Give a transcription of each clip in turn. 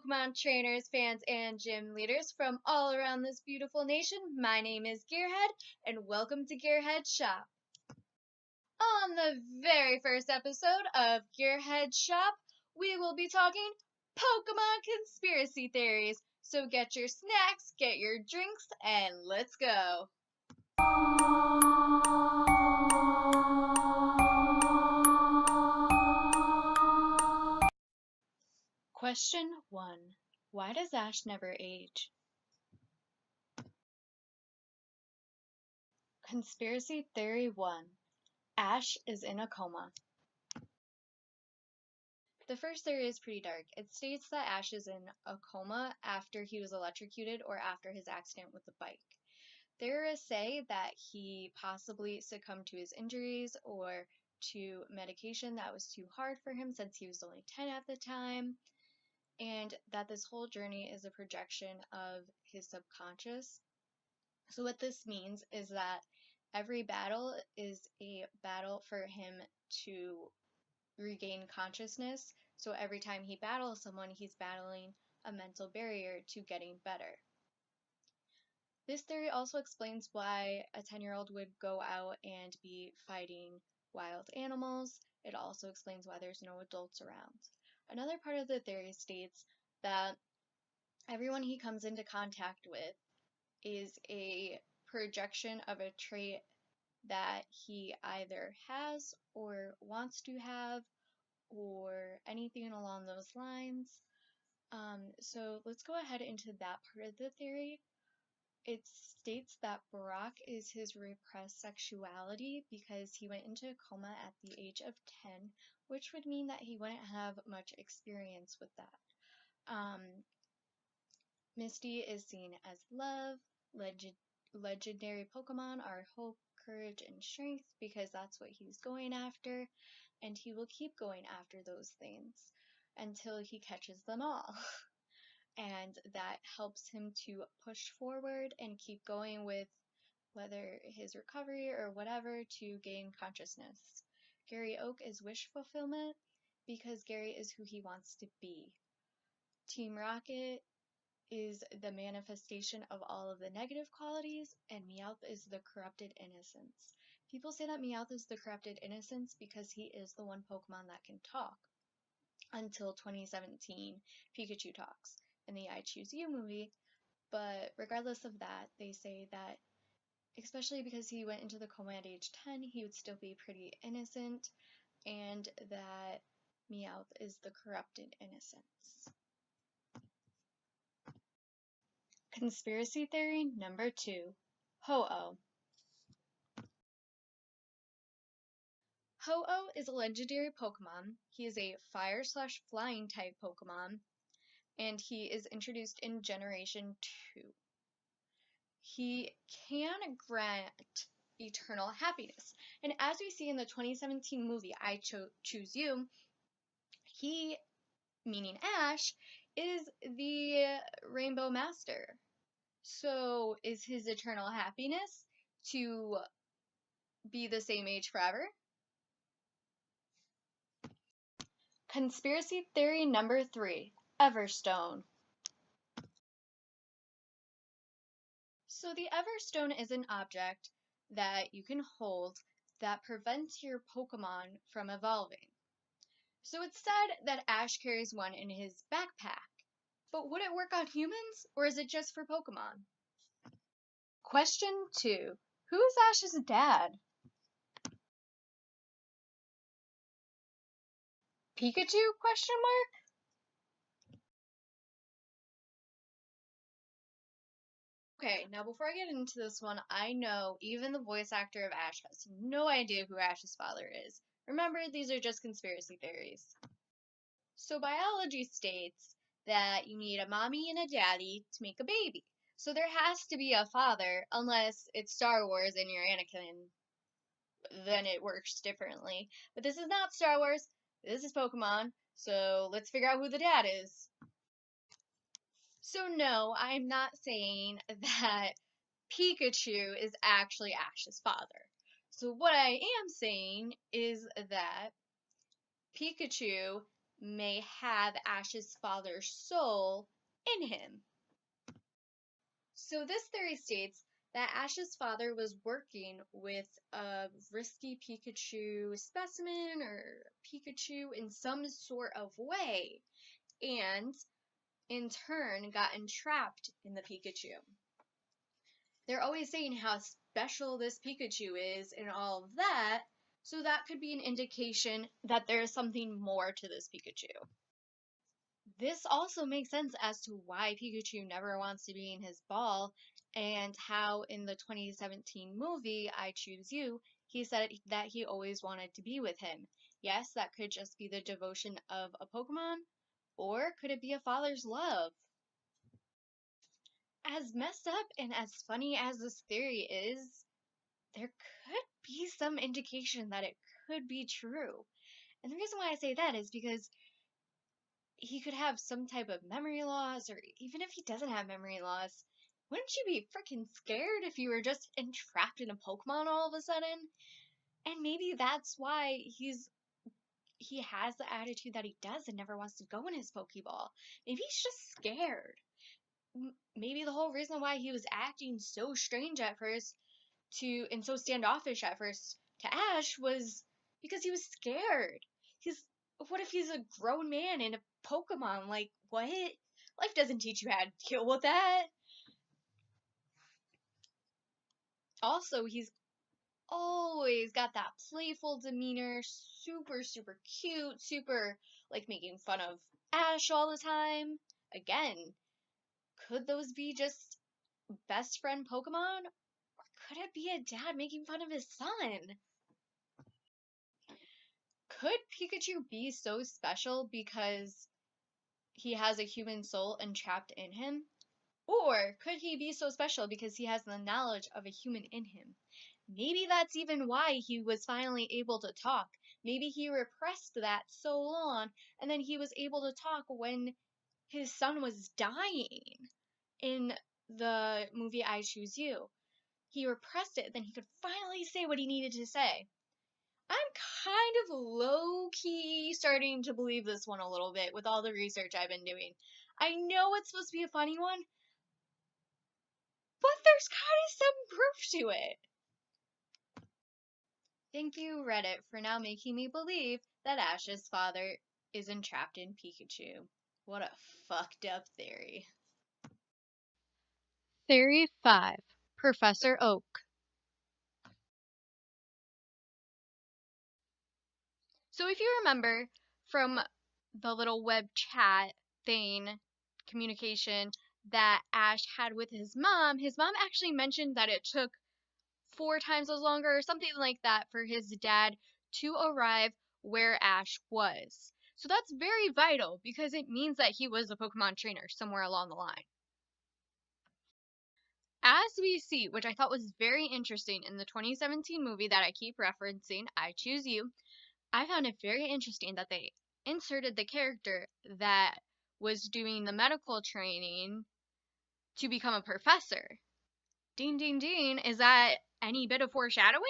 Pokemon trainers, fans, and gym leaders from all around this beautiful nation. My name is Gearhead, and welcome to Gearhead Shop. On the very first episode of Gearhead Shop, we will be talking Pokemon conspiracy theories. So get your snacks, get your drinks, and let's go. Question 1. Why does Ash never age? Conspiracy Theory 1. Ash is in a coma. The first theory is pretty dark. It states that Ash is in a coma after he was electrocuted or after his accident with the bike. Theorists say that he possibly succumbed to his injuries or to medication that was too hard for him since he was only 10 at the time, and that this whole journey is a projection of his subconscious. So what this means is that every battle is a battle for him to regain consciousness. So every time he battles someone, he's battling a mental barrier to getting better. This theory also explains why a 10-year-old would go out and be fighting wild animals. It also explains why there's no adults around. Another part of the theory states that everyone he comes into contact with is a projection of a trait that he either has or wants to have or anything along those lines. So let's go ahead into that part of the theory. It states that Brock is his repressed sexuality because he went into a coma at the age of 10, which would mean that he wouldn't have much experience with that. Misty is seen as love. Legendary Pokemon are hope, courage, and strength because that's what he's going after, and he will keep going after those things until he catches them all. And that helps him to push forward and keep going with whether his recovery or whatever to gain consciousness. Gary Oak is wish fulfillment because Gary is who he wants to be. Team Rocket is the manifestation of all of the negative qualities, and Meowth is the corrupted innocence. People say that Meowth is the corrupted innocence because he is the one Pokemon that can talk. Until 2017, Pikachu talks in the I Choose You movie, but regardless of that, they say that especially because he went into the coma at age 10, he would still be pretty innocent, and that Meowth is the corrupted innocence. Conspiracy theory number 2. Ho-Oh. Ho-Oh is a legendary Pokemon. He is a fire/flying type Pokemon, and he is introduced in Generation 2. He can grant eternal happiness, and as we see in the 2017 movie I Choose You, he, meaning Ash, is the Rainbow Master. So is his eternal happiness to be the same age forever? Conspiracy theory number 3. Everstone. So the Everstone is an object that you can hold that prevents your Pokemon from evolving. So it's said that Ash carries one in his backpack. But would it work on humans, or is it just for Pokemon? Question 2. Who is Ash's dad? Pikachu? Question mark? Okay, now before I get into this one, I know even the voice actor of Ash has no idea who Ash's father is. Remember, these are just conspiracy theories. So biology states that you need a mommy and a daddy to make a baby. So there has to be a father, unless it's Star Wars and you're Anakin, then it works differently. But this is not Star Wars, this is Pokemon, so let's figure out who the dad is. So no, I'm not saying that Pikachu is actually Ash's father. So what I am saying is that Pikachu may have Ash's father's soul in him. So this theory states that Ash's father was working with a risky Pikachu specimen or Pikachu in some sort of way, and in turn got entrapped in the Pikachu. They're always saying how special this Pikachu is and all of that, so that could be an indication that there is something more to this Pikachu. This also makes sense as to why Pikachu never wants to be in his ball, and how in the 2017 movie I Choose You, he said that he always wanted to be with him. Yes, that could just be the devotion of a Pokemon, or could it be a father's love? As messed up and as funny as this theory is, there could be some indication that it could be true. And the reason why I say that is because he could have some type of memory loss, or even if he doesn't have memory loss, wouldn't you be freaking scared if you were just entrapped in a Pokemon all of a sudden? And maybe that's why he has the attitude that he does and never wants to go in his Pokeball. Maybe he's just scared. Maybe the whole reason why he was acting so strange at first and so standoffish at first to Ash was because he was scared. What if he's a grown man in a Pokemon? Like, what? Life doesn't teach you how to deal with that. Also, he's always got that playful demeanor, super, super cute, super, like, making fun of Ash all the time. Again, could those be just best friend Pokemon? Or could it be a dad making fun of his son? Could Pikachu be so special because he has a human soul entrapped in him? Or could he be so special because he has the knowledge of a human in him? Maybe that's even why he was finally able to talk. Maybe he repressed that so long, and then he was able to talk when his son was dying in the movie I Choose You. He repressed it, then he could finally say what he needed to say. I'm kind of low-key starting to believe this one a little bit with all the research I've been doing. I know it's supposed to be a funny one, but there's kind of some proof to it. Thank you, Reddit, for now making me believe that Ash's father is entrapped in Pikachu. What a fucked up theory. Theory 5. Professor Oak. So if you remember from the little web chat thing, communication that Ash had with his mom actually mentioned that it took 4 times as longer or something like that for his dad to arrive where Ash was. So that's very vital because it means that he was a Pokemon trainer somewhere along the line. As we see, which I thought was very interesting in the 2017 movie that I keep referencing, I Choose You, I found it very interesting that they inserted the character that was doing the medical training to become a professor. Ding, ding, ding. Is that any bit of foreshadowing?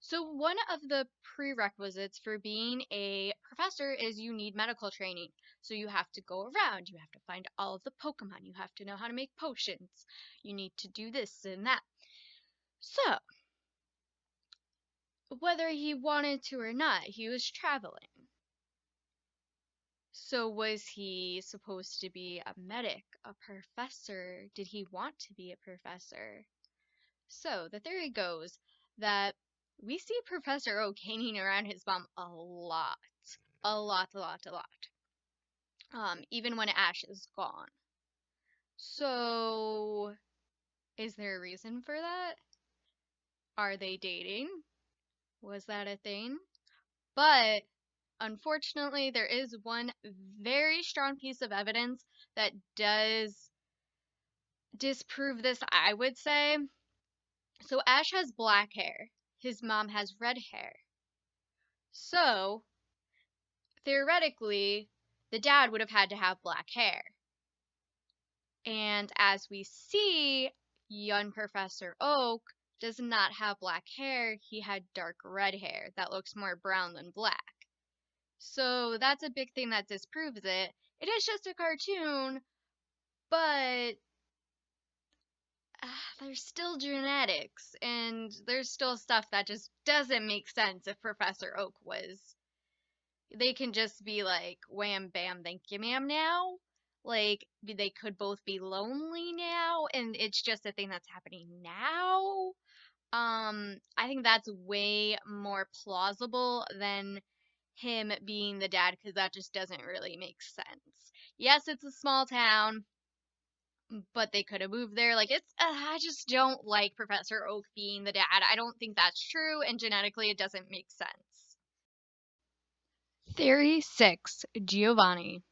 So one of the prerequisites for being a professor is you need medical training. So you have to go around, you have to find all of the Pokemon, you have to know how to make potions, you need to do this and that. So, whether he wanted to or not, he was traveling. So was he supposed to be a medic, a professor? Did he want to be a professor? So the theory goes that we see Professor Oak hanging around his mom a lot. A lot. Even when Ash is gone. So, is there a reason for that? Are they dating? Was that a thing? But, unfortunately, there is one very strong piece of evidence that does disprove this, I would say. So, Ash has black hair. His mom has red hair. So, theoretically, the dad would have had to have black hair. And as we see, young Professor Oak does not have black hair. He had dark red hair that looks more brown than black. So that's a big thing that disproves it. It is just a cartoon, but there's still genetics, and there's still stuff that just doesn't make sense if Professor Oak was. They can just be like, wham, bam, thank you, ma'am, now. Like, they could both be lonely now, and it's just a thing that's happening now. I think that's way more plausible than him being the dad, because that just doesn't really make sense. Yes, it's a small town, but they could have moved there. Like, I just don't like Professor Oak being the dad. I don't think that's true, and genetically it doesn't make sense. Theory 6, Giovanni.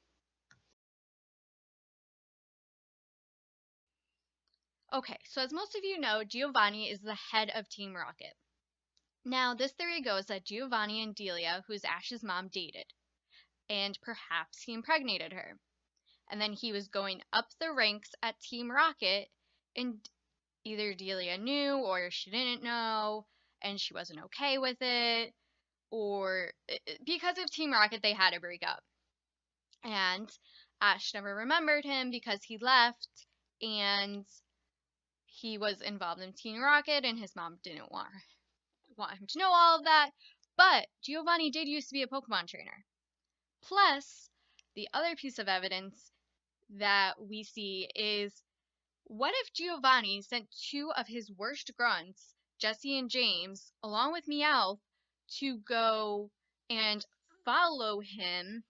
Okay, so as most of you know, Giovanni is the head of Team Rocket. Now, this theory goes that Giovanni and Delia, who's Ash's mom, dated, and perhaps he impregnated her. And then he was going up the ranks at Team Rocket, and either Delia knew or she didn't know, and she wasn't okay with it, or because of Team Rocket, they had to break up. And Ash never remembered him because he left, and he was involved in Team Rocket, and his mom didn't want him to know all of that. But Giovanni did used to be a Pokemon trainer. Plus, the other piece of evidence that we see is, what if Giovanni sent two of his worst grunts, Jesse and James, along with Meowth, to go and follow him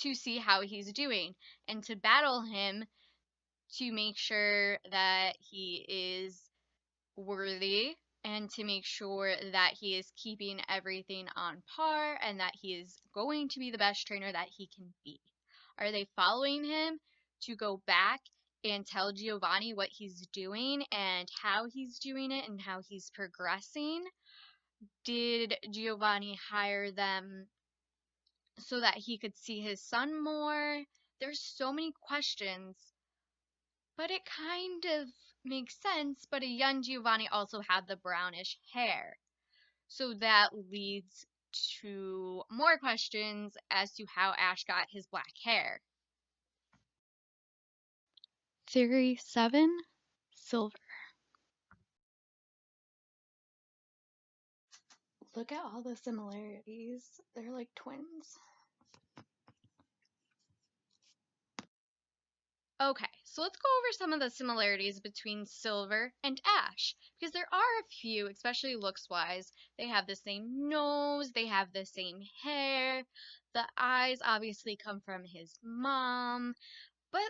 to see how he's doing and to battle him to make sure that he is worthy and to make sure that he is keeping everything on par and that he is going to be the best trainer that he can be. Are they following him to go back and tell Giovanni what he's doing and how he's doing it and how he's progressing? Did Giovanni hire them so that he could see his son more? There's so many questions, but it kind of makes sense. But a young Giovanni also had the brownish hair. So that leads to more questions as to how Ash got his black hair. Theory 7, Silver. Look at all the similarities. They're like twins. Okay, so let's go over some of the similarities between Silver and Ash, because there are a few, especially looks-wise. They have the same nose, they have the same hair, the eyes obviously come from his mom, but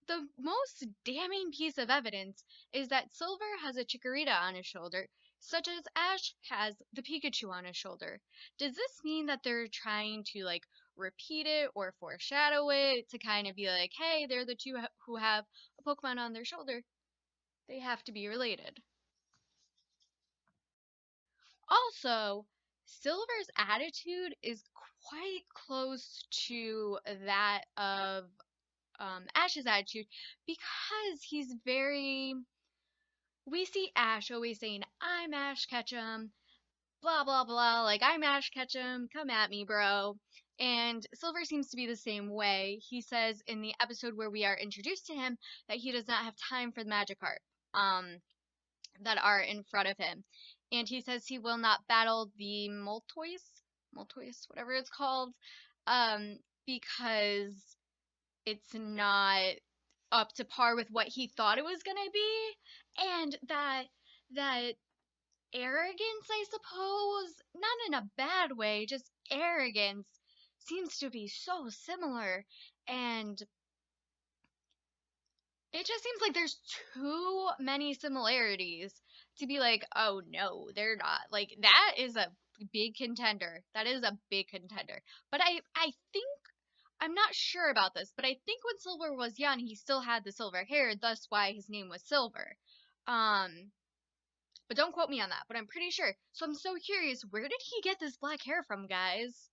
the most damning piece of evidence is that Silver has a Chikorita on his shoulder, such as Ash has the Pikachu on his shoulder. Does this mean that they're trying to like repeat it or foreshadow it to kind of be like, hey, they're the two who have a Pokemon on their shoulder? They have to be related. Also, Silver's attitude is quite close to that of Ash's attitude because he's very. We see Ash always saying, I'm Ash Ketchum, blah, blah, blah, like, I'm Ash Ketchum, come at me, bro. And Silver seems to be the same way. He says in the episode where we are introduced to him that he does not have time for the Magikarp that are in front of him. And he says he will not battle the Moltoise, whatever it's called, because it's not up to par with what he thought it was gonna be, and that arrogance, I suppose, not in a bad way, just arrogance seems to be so similar, and it just seems like there's too many similarities to be like, oh no, they're not. Like, that is a big contender. That is a big contender. But I think I'm not sure about this, but I think when Silver was young, he still had the silver hair, thus why his name was Silver. But don't quote me on that, but I'm pretty sure. So I'm so curious, where did he get this black hair from, guys?